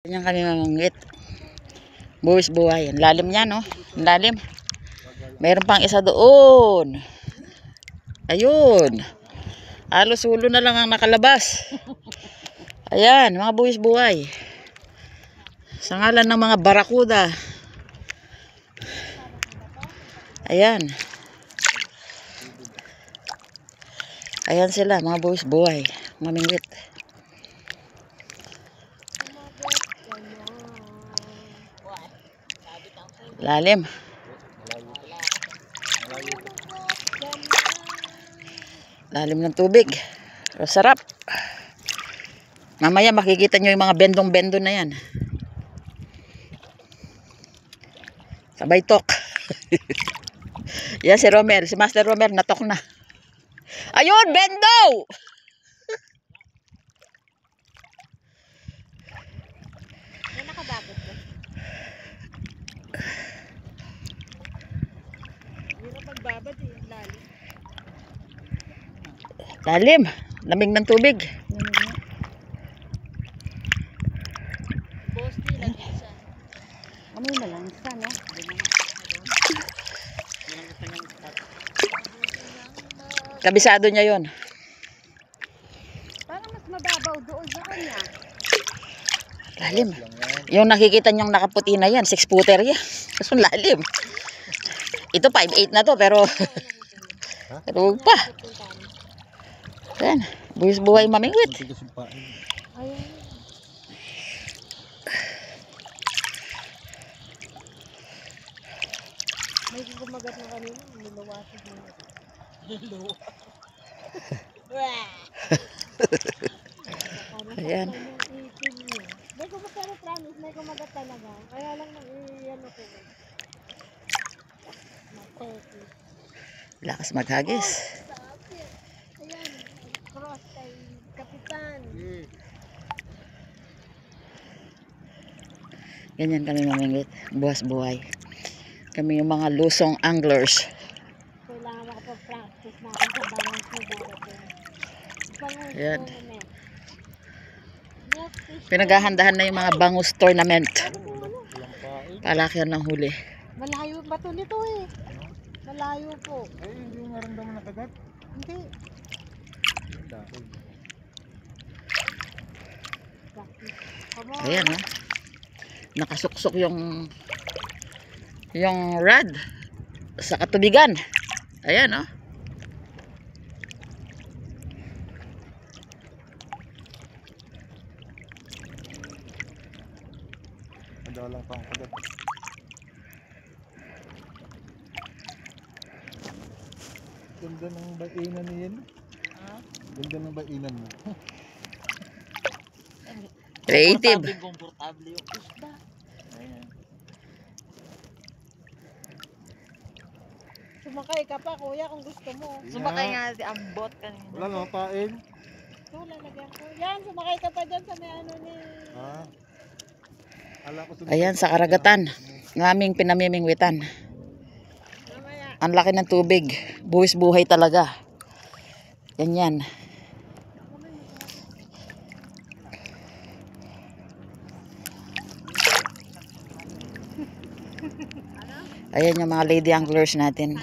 Ganyan kami mamangit. Buwis buhay. Ang lalim niya, no? Ang lalim. Mayroon pang isa doon. Ayun. Halos ulo na lang ang nakalabas. Ayan, mga buwis buhay. Sa ngalan ng mga barakuda. Ayan. Ayan sila, mga buwis buhay. Mamingwit. Lalim. Lalim ng tubig. Pero sarap. Mamaya makikita nyo yung mga bendong-bendo na yan. Sabay tok. Yan si Romer. Si Master Romer natok na. Ayun, bendo! May nakabakot ba? Hirap magbabad eh. Lalim. Lalim. Lamig ng tubig. Bosti lang isa. Amoy na lang isa, no? Kabisado niya yon. Parang mas mababaw doon sa kanya. Lalim. Yung nakikita niyong nakaputi na yan, 6-footer yan. Kaso lalim. Ito 5'8" na to, pero pero huwag pa. Yan. Buwis buhay mamingwit. Ayun. May gumagat na kanina. Niluwasig mo. Ayan. May kumagat na promise. May kumagat talaga. Kaya lang nag-iano ko. Mateki. Lakas maghagis. Ayan. Cross kay Kapitan. Ganyan kami mamingwit. Buwas buhay. Kami yung mga lusong anglers. Kailangan makapag-practice na ako sa balance na darating. Ayan. Tournament. Next fish. Pinaghahandahan na yung mga bangus tournament. Palakyan ng huli. Malayo ba ito nito eh? Malayo po. Ay, hindi mo maramdaman na kagat? Hindi. Dahil. Practice. Come on. Ayan, ha? Nakasuksok yung rod sa katubigan. Ayan, ha? Madalang pang kagat. Ganda ng bainan niyan. Ha? Ganda ng bainan mo. Creative. Komportable yung isda. Sumakay ka pa kuya kung gusto mo. Sumakay nga si Ambot kanina. Wala nga pain. So, lalagyan ko. Yan, sumakay ka pa dyan sa may ano ni... Ha? Ala ko Ayan, sa karagatan. Ng aming pinamimingwitan. Mamaya. Ang laki ng tubig. Buwis buhay talaga. Ganyan. Ayan yung mga lady anglers natin.